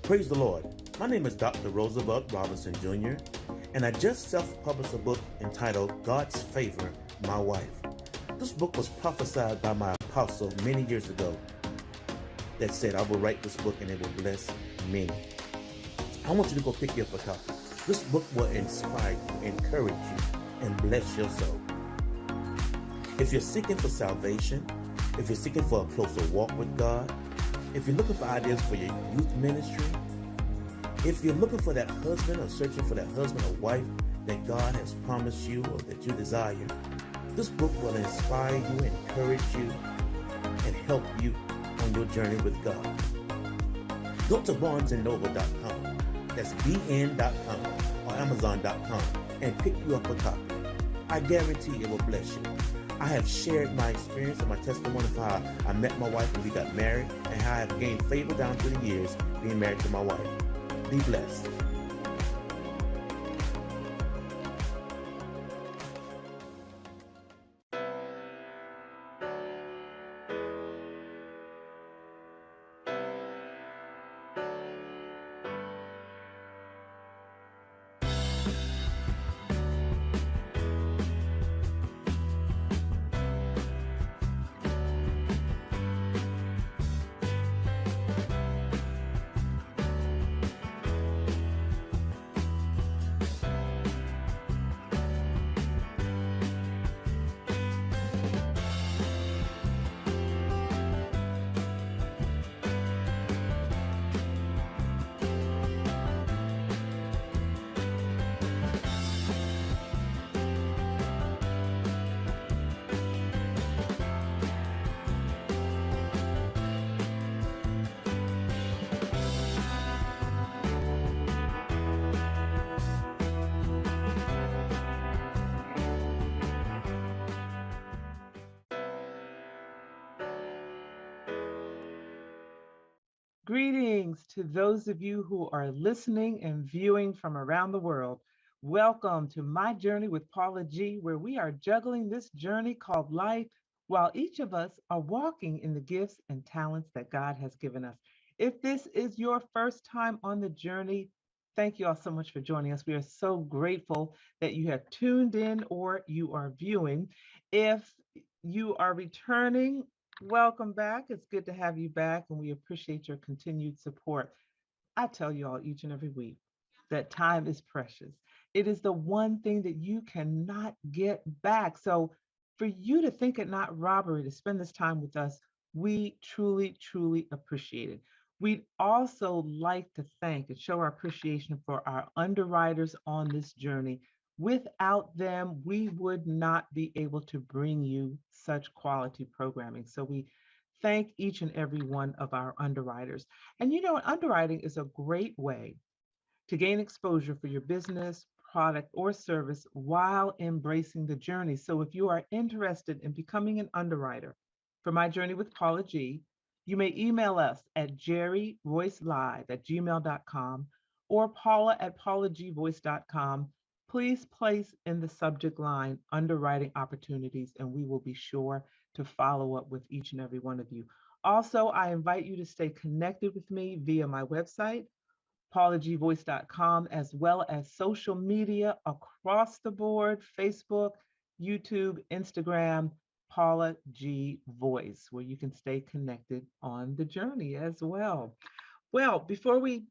Praise the Lord. My name is Dr. Roosevelt Robinson Jr., and I just self-published a book entitled God's Favor, My Wife. This book was prophesied by my apostle many years ago that said, I will write this book and it will bless many. I want you to go pick you up a copy. This book will inspire you, encourage you, and bless your soul. If you're seeking for salvation, if you're seeking for a closer walk with God, if you're looking for ideas for your youth ministry, if you're looking for that husband or searching for that husband or wife that God has promised you or that you desire, this book will inspire you, encourage you, and help you on your journey with God. Go to barnesandnoble.com, that's bn.com or amazon.com, and pick you up a copy. I guarantee it will bless you. I have shared my experience and my testimony of how I met my wife and we got married, and how I have gained favor down through the years being married to my wife. Be blessed. Greetings to those of you who are listening and viewing from around the world. Welcome to My Journey with Paula G, where we are juggling this journey called life while each of us are walking in the gifts and talents that God has given us. If this is your first time on the journey, thank you all so much for joining us. We are so grateful that you have tuned in or you are viewing. If you are returning, welcome back. It's good to have you back, and we appreciate your continued support. I tell you all each and every week that time is precious. It is the one thing that you cannot get back. So, for you to think it not robbery to spend this time with us, we truly, truly appreciate it. We'd also like to thank and show our appreciation for our underwriters on this journey. Without them, we would not be able to bring you such quality programming. So we thank each and every one of our underwriters. And you know, underwriting is a great way to gain exposure for your business, product, or service while embracing the journey. So if you are interested in becoming an underwriter for My Journey with Paula G, you may email us at jerryroycelive@gmail.com or paula@paulagvoice.com. Please place in the subject line underwriting opportunities, and we will be sure to follow up with each and every one of you. Also, I invite you to stay connected with me via my website, paulagvoice.com, as well as social media across the board: Facebook, YouTube, Instagram, Paula G Voice, where you can stay connected on the journey as well. Well, before we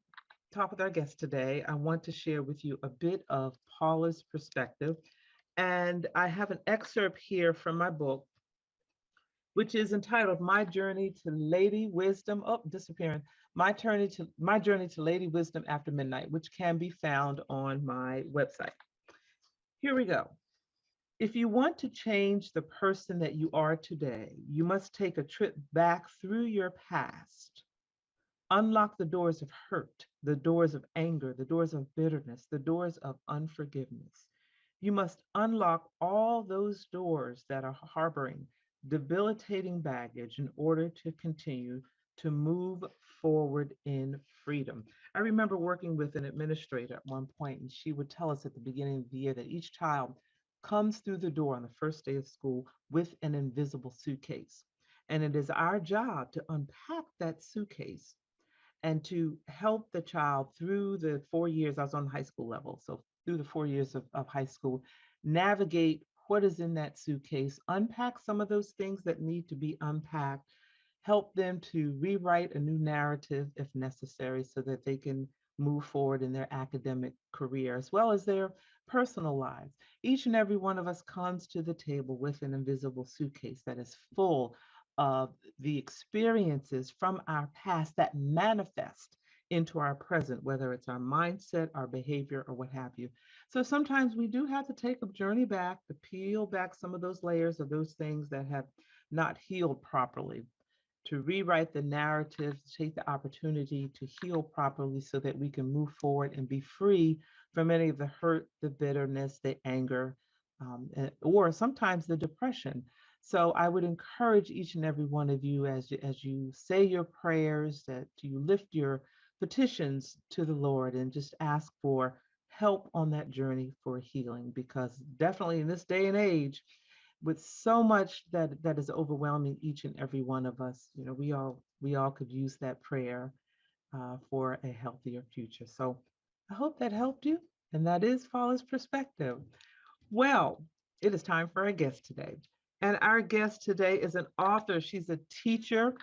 talk with our guest today, I want to share with you a bit of Paula's perspective. And I have an excerpt here from my book, which is entitled My Journey to Lady Wisdom. Oh, disappearing. My Journey to Lady Wisdom After Midnight, which can be found on my website. Here we go. If you want to change the person that you are today, you must take a trip back through your past. Unlock the doors of hurt, the doors of anger, the doors of bitterness, the doors of unforgiveness. You must unlock all those doors that are harboring debilitating baggage in order to continue to move forward in freedom. I remember working with an administrator at one point, and she would tell us at the beginning of the year that each child comes through the door on the first day of school with an invisible suitcase. And it is our job to unpack that suitcase and to help the child through the 4 years. I was on the high school level, so through the 4 years of high school, navigate what is in that suitcase, unpack some of those things that need to be unpacked, help them to rewrite a new narrative if necessary so that they can move forward in their academic career as well as their personal lives. Each and every one of us comes to the table with an invisible suitcase that is full of the experiences from our past that manifest into our present, whether it's our mindset, our behavior, or what have you. So sometimes we do have to take a journey back to peel back some of those layers of those things that have not healed properly, to rewrite the narrative, to take the opportunity to heal properly so that we can move forward and be free from any of the hurt, the bitterness, the anger, or sometimes the depression. So I would encourage each and every one of you as you say your prayers, that you lift your petitions to the Lord and just ask for help on that journey for healing, because definitely in this day and age, with so much that is overwhelming each and every one of us, we all could use that prayer for a healthier future. So I hope that helped you, and that is Fall's perspective. Well, it is time for our guest today, and our guest today is an author. She's a teacher.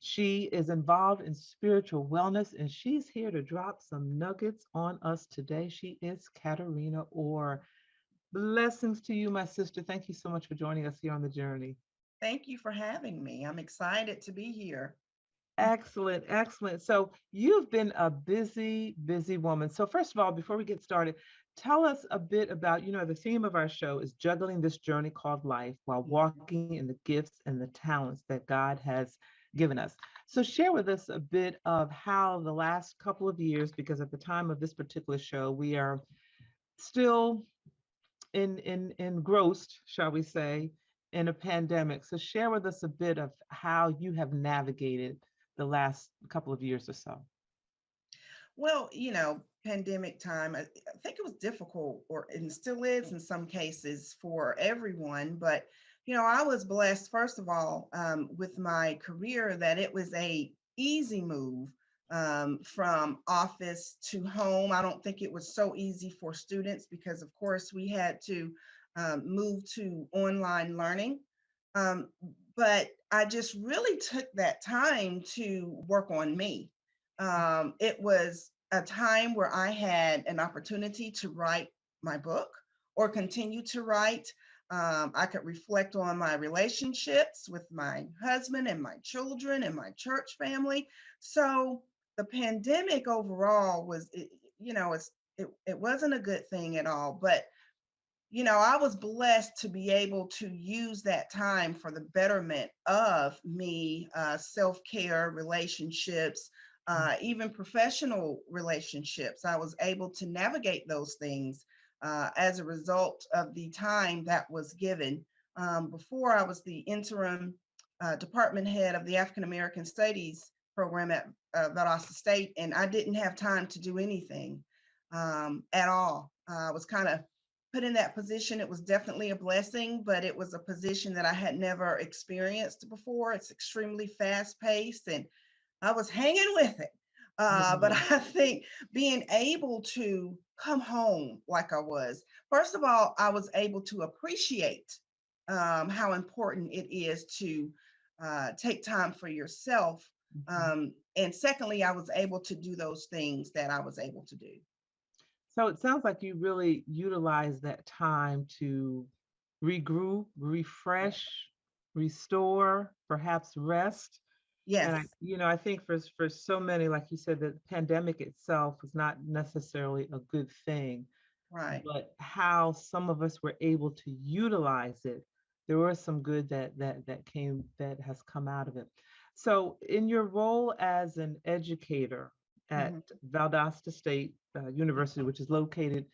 She is involved in spiritual wellness, and she's here to drop some nuggets on us today. She is Caterina Orr. Blessings to you, my sister. Thank you so much for joining us here on the journey. Thank you for having me. I'm excited to be here. Excellent, excellent. So you've been a busy, busy woman. So first of all, before we get started, tell us a bit about, the theme of our show is juggling this journey called life while walking in the gifts and the talents that God has given us. So share with us a bit of how the last couple of years, because at the time of this particular show, we are still engrossed, shall we say, in a pandemic. So share with us a bit of how you have navigated the last couple of years or so. Well, pandemic time, I think it was difficult, or and still is in some cases for everyone. But, I was blessed, first of all, with my career, that it was a easy move from office to home. I don't think it was so easy for students because, of course, we had to move to online learning. Um, but I just really took that time to work on me. It was a time where I had an opportunity to write my book or continue to write. I could reflect on my relationships with my husband and my children and my church family. So the pandemic overall it wasn't a good thing at all, but I was blessed to be able to use that time for the betterment of me, self care, relationships, even professional relationships. I was able to navigate those things as a result of the time that was given. Before, I was the interim department head of the African American Studies program at Valdosta State, and I didn't have time to do anything at all. I was kind of put in that position. It was definitely a blessing, but it was a position that I had never experienced before. It's extremely fast paced, and I was hanging with it. But Mhm. I think being able to come home like I was, first of all, I was able to appreciate how important it is to take time for yourself. Mhm. And secondly, I was able to do those things that I was able to do. So it sounds like you really utilize that time to regroup, refresh, restore, perhaps rest. And Yes, I think for so many, like you said, the pandemic itself was not necessarily a good thing, right. but how some of us were able to utilize it, there was some good that has come out of it. So, in your role as an educator at Mhm. Valdosta State University, which is located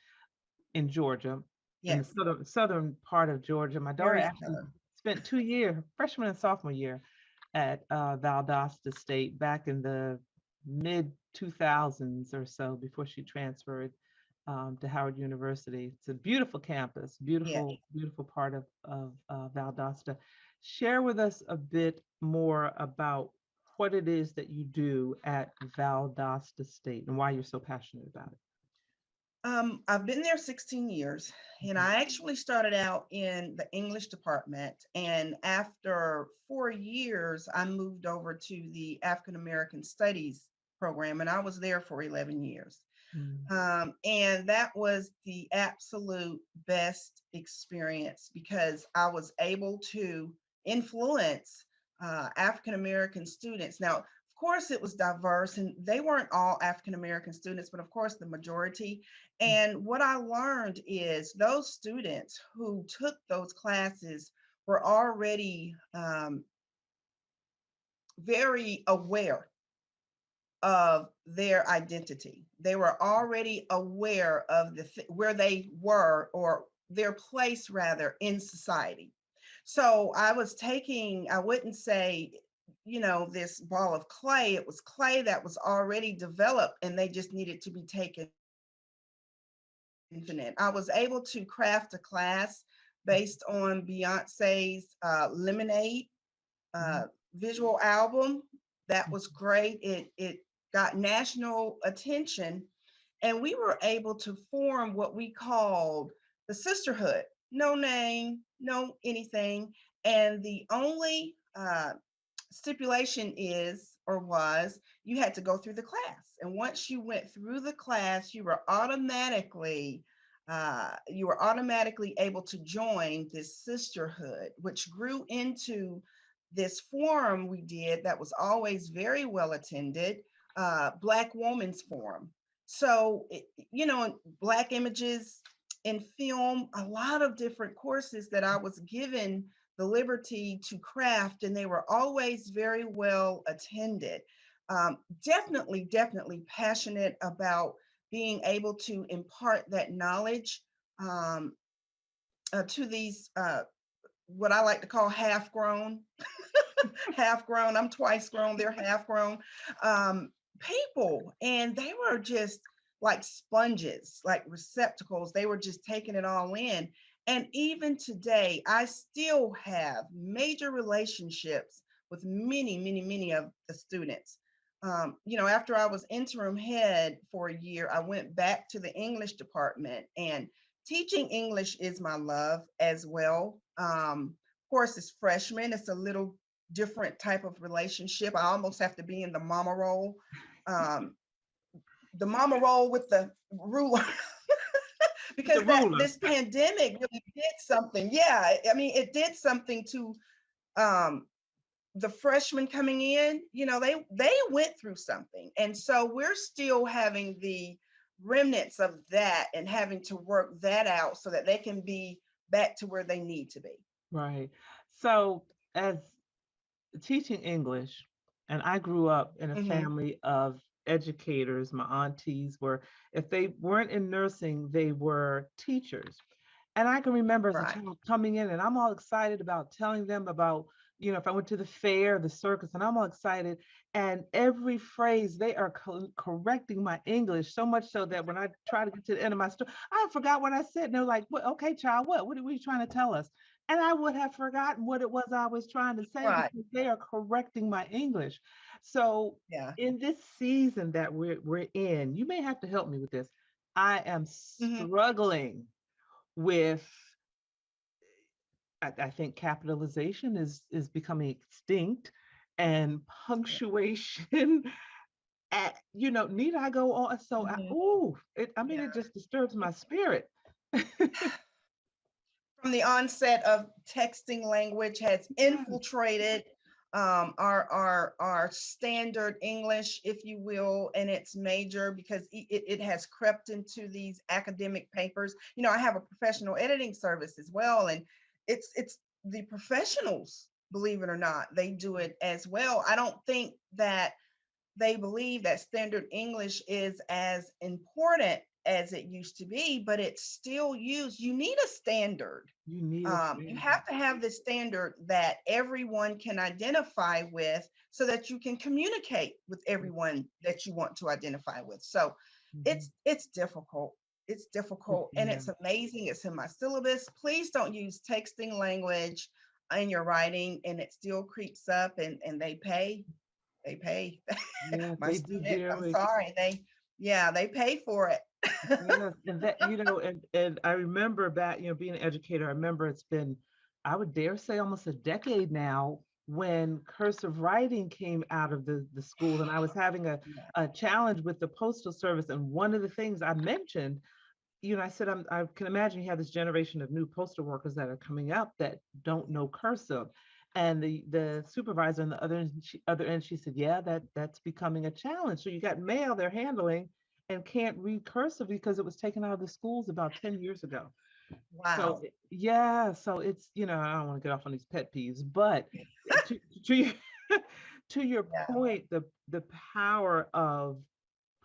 in Georgia, in the Yes, southern part of Georgia, my daughter very actually southern. spent 2 years, freshman and sophomore year, at Valdosta State back in the mid 2000s or so before she transferred to Howard University. It's a beautiful campus, Yes. beautiful, beautiful part of Valdosta. Share with us a bit more about what it is that you do at Valdosta State and why you're so passionate about it. I've been there 16 years, and I actually started out in the English department. And after 4 years, I moved over to the African American Studies program, and I was there for 11 years. Mm. And that was the absolute best experience because I was able to influence African American students. Now, of course, it was diverse, and they weren't all African American students, but of course, the majority. And what I learned is those students who took those classes were already very aware of their identity. They were already aware of where they were, or their place rather, in society. So I was taking, I wouldn't say, this ball of clay. It was clay that was already developed and they just needed to be taken into it. I was able to craft a class based on Beyonce's Lemonade uh, visual album. That was great. It got national attention, and we were able to form what we called the sisterhood. No name, no anything, and the only stipulation is, or was, you had to go through the class. And once you went through the class, you were automatically able to join this sisterhood, which grew into this forum we did that was always very well attended, Black Woman's Forum. So, Black images in film, a lot of different courses that I was given the liberty to craft, and they were always very well attended. Definitely passionate about being able to impart that knowledge um, to these, what I like to call half grown, half grown. I'm twice grown, they're half grown people. And they were just like sponges, like receptacles. They were just taking it all in. And even today, I still have major relationships with many of the students. After I was interim head for a year, I went back to the English department, and teaching English is my love as well. Of course, as freshmen, it's a little different type of relationship. I almost have to be in um, the mama role with the ruler. The Because ruler. this pandemic really did something. Yeah, I mean, it did something to um, the freshmen coming in. They went through something, and so we're still having the remnants of that and having to work that out so that they can be back to where they need to be. Right. So, as teaching English, and I grew up in a Hmm. family of educators. My aunties were, if they weren't in nursing, they were teachers. And I can remember as a Right. child coming in and I'm all excited about telling them about, if I went to the fair, the circus, and I'm all excited. And every phrase, they are correcting my English so much so that when I try to get to the end of my story, I forgot what I said. And they're like, "What? Okay, child, what are you trying to tell us?" And I would have forgotten what it was I was trying to say Right. because they are correcting my English. So Yeah. in this season that we're in, you may have to help me with this. I am Hmm. struggling with, I think capitalization is becoming extinct, and punctuation. Need I go on? So Hmm. it just disturbs my spirit. From the onset of texting language has Yes. infiltrated our standard English, if you will, and it's major because it has crept into these academic papers. I have a professional editing service as well, and it's the professionals, believe it or not, they do it as well. I don't think that they believe that standard English is as important as it used to be, but it's still used. You need a standard. You need a You standard. have to have this standard that everyone can identify with so that you can communicate with everyone that you want to identify with. So Mhm. it's difficult. It's difficult and Yeah. it's amazing. It's in my syllabus. Please don't use texting language in your writing, and it still creeps up and they pay. They pay. Yeah, My they do students, I'm dearly. sorry, yeah, they pay for it. Yes, and that, and I remember back, being an educator, I remember it's been, I would dare say, almost a decade now when cursive writing came out of the schools, and I was having Yeah, a challenge with the postal service, and one of the things I mentioned, I said, I can imagine you have this generation of new postal workers that are coming up that don't know cursive. And the supervisor on the other end, she said, yeah, that's becoming a challenge. So you got mail they're handling and can't read cursive because it was taken out of the schools about 10 years ago. So wow. yeah, so it's, I don't want to get off on these pet peeves, but to your, to your Yeah, point, the power of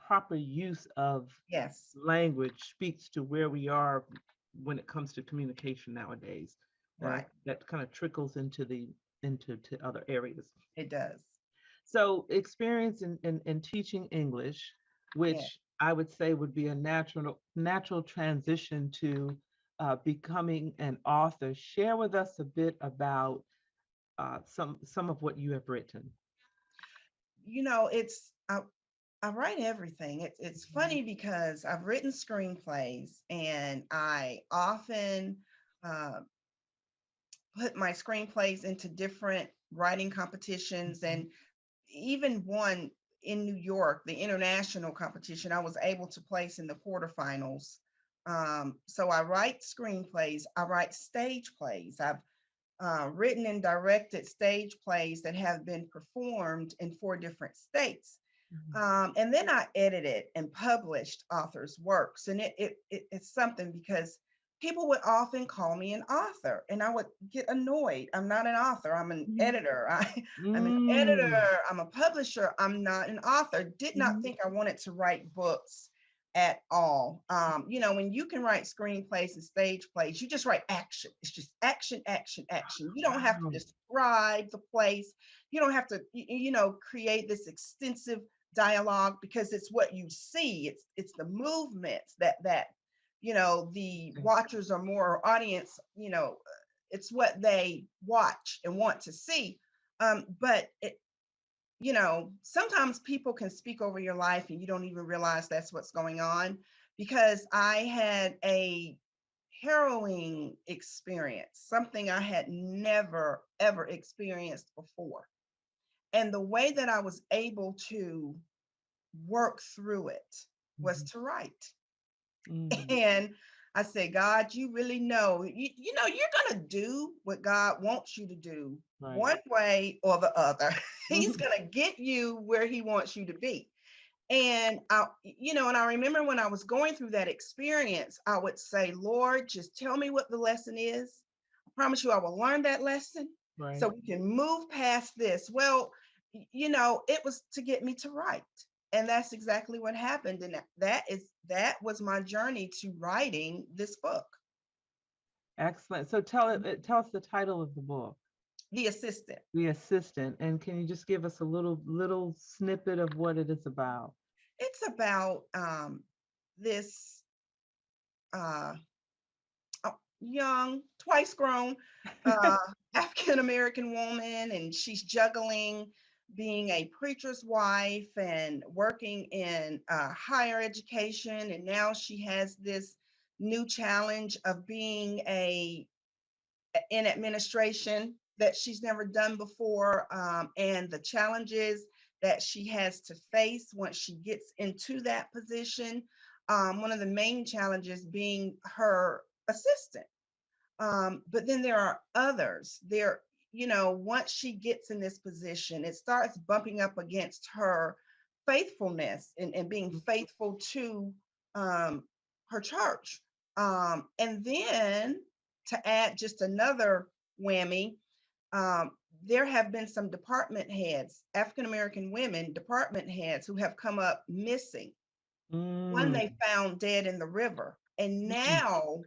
proper use of yes, language speaks to where we are when it comes to communication nowadays. right. That kind of trickles into to other areas. It does. So experience in teaching English, Yeah. which I would say would be a natural transition to becoming an author. Share with us a bit about some of what you have written. It's I write everything. It's funny because I've written screenplays and I often uh, put my screenplays into different writing competitions Mhm. and even one in New York, the international competition, I was able to place in the quarterfinals. So I write screenplays, I write stage plays. I've written and directed stage plays that have been performed in 4 different states. Mhm. And then I edited and published authors' works. And it's something because people would often call me an author and I would get annoyed. I'm not an author, I'm an Mhm. editor. I'm an Mm. editor, I'm a publisher, I'm not an author. Did not Mhm. think I wanted to write books at all. When you can write screenplays and stage plays, you just write action. It's just action, action, action. You don't have to Wow. describe the place. You don't have to, create this extensive dialogue because it's what you see. It's the movements that the watchers are more audience. It's what they watch and want to see. But sometimes people can speak over your life and you don't even realize that's what's going on because I had a harrowing experience, something I had never, ever experienced before. And the way that I was able to work through it was Mhm. to write. Mm. And I said, God, you really know, you're going to do what God wants you to do Right. one way or the other. He's Mhm. going to get you where he wants you to be. And I remember when I was going through that experience, I would say, Lord, just tell me what the lesson is. I promise you I will learn that lesson so Right. we can move past this. Well, it was to get me to write. And that's exactly what happened. And that was my journey to writing this book, Excellent. So tell us the title of the book, The Assistant. The Assistant, and can you just give us a little snippet of what it is about? It's about this uh, young, twice grown uh, African American woman, and she's juggling being a preacher's wife and working in higher education. And now she has this new challenge of being in administration that she's never done before, and the challenges that she has to face once she gets into that position. One of the main challenges being her assistant, but then there are others. Once she gets in this position, it starts bumping up against her faithfulness and being faithful to um, her church. And then to add just another whammy, um, there have been some department heads, African American women department heads, who have come up missing. One Mm. they found dead in the river. And Mm. now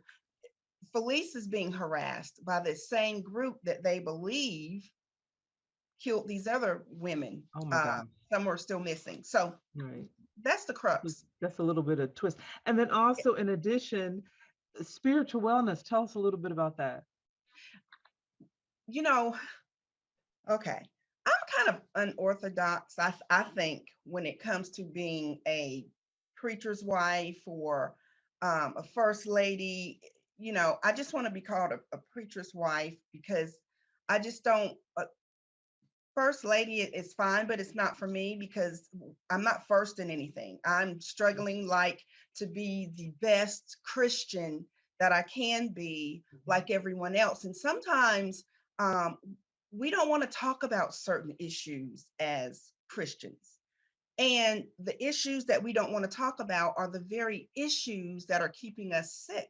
Felice is being harassed by the same group that they believe killed these other women. Oh my God. Some are still missing. So Right. that's the crux. That's a little bit of twist. And then also, in addition, spiritual wellness. Tell us a little bit about that. You know, okay. I'm kind of unorthodox, I think, when it comes to being a preacher's wife or a first lady. I just want to be called a preacher's wife because I just don't. First lady is fine, but it's not for me because I'm not first in anything. I'm struggling like to be the best Christian that I can be, like everyone else. And sometimes um, we don't want to talk about certain issues as Christians. And the issues that we don't want to talk about are the very issues that are keeping us sick,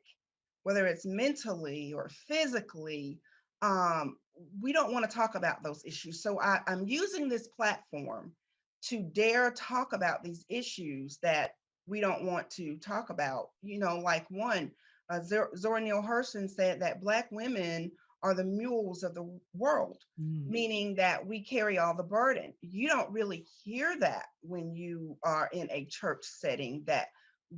whether it's mentally or physically. Um, we don't want to talk about those issues. So I'm using this platform to dare talk about these issues that we don't want to talk about. Like one, Zora Neale Hurston said that Black women are the mules of the world, Mm. meaning that we carry all the burden. You don't really hear that when you are in a church setting, that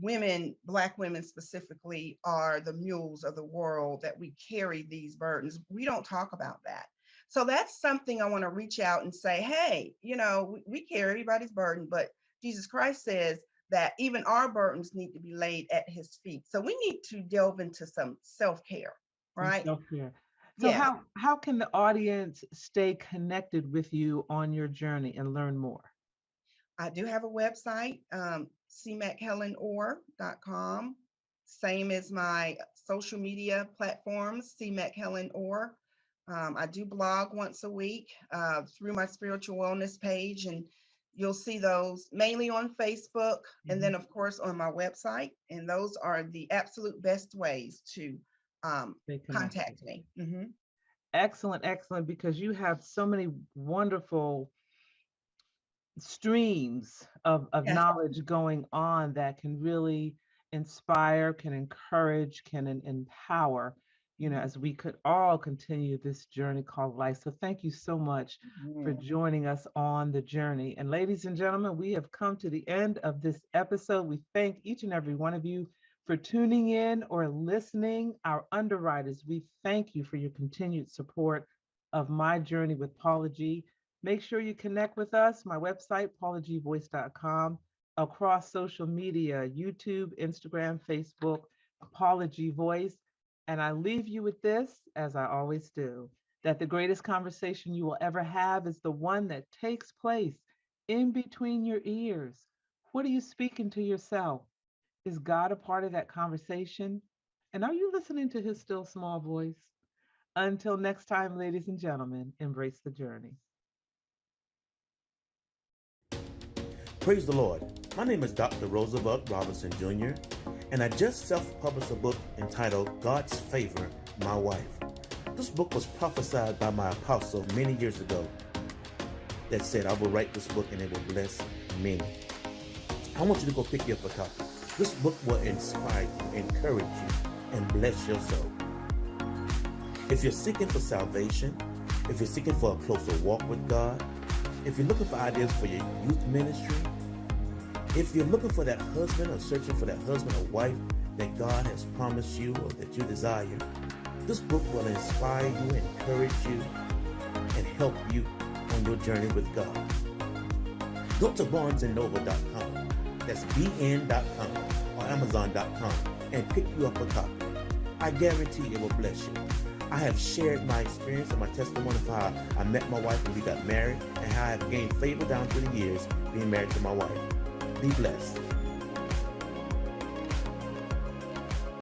women, Black women specifically, are the mules of the world, that we carry these burdens. We don't talk about that. So that's something I want to reach out and say, hey, we carry everybody's burden, but Jesus Christ says that even our burdens need to be laid at his feet. So we need to delve into some self-care, Some right? self-care. So Yeah. how can the audience stay connected with you on your journey and learn more? I do have a website, cmchelenor.com. Same as my social media platforms, cmchelenor. I do blog once a week through my spiritual wellness page, and you'll see those mainly on Facebook and then, of course, on my website. And those are the absolute best ways to Stay connected. contact me. Excellent, excellent, because you have so many wonderful streams of Yeah. knowledge going on that can really inspire, can encourage, can empower, as we could all continue this journey called life. So thank you so much for Mhm. joining us on the journey. And ladies and gentlemen, we have come to the end of this episode. We thank each and every one of you for tuning in or listening. Our underwriters, we thank you for your continued support of my journey with Paula G. Make sure you connect with us, my website, paulagvoice.com, across social media, YouTube, Instagram, Facebook, Paula G Voice. And I leave you with this, as I always do, that the greatest conversation you will ever have is the one that takes place in between your ears. What are you speaking to yourself? Is God a part of that conversation? And are you listening to his still small voice? Until next time, ladies and gentlemen, embrace the journey. Praise the Lord. My name is Dr. Roosevelt Robinson Jr., and I just self-published a book entitled God's Favor, My Wife. This book was prophesied by my apostle many years ago that said, I will write this book and it will bless many. I want you to go pick you up a copy. This book will inspire you, encourage you, and bless your soul. If you're seeking for salvation, if you're seeking for a closer walk with God, if you're looking for ideas for your youth ministry, if you're looking for that husband or searching for that husband or wife that God has promised you or that you desire, this book will inspire you, encourage you, and help you on your journey with God. Go to barnesandnoble.com, that's bn.com, or amazon.com, and pick you up a copy. I guarantee it will bless you. I have shared my experience and my testimony of how I met my wife and we got married, and how I have gained favor down through the years being married to my wife. Be blessed.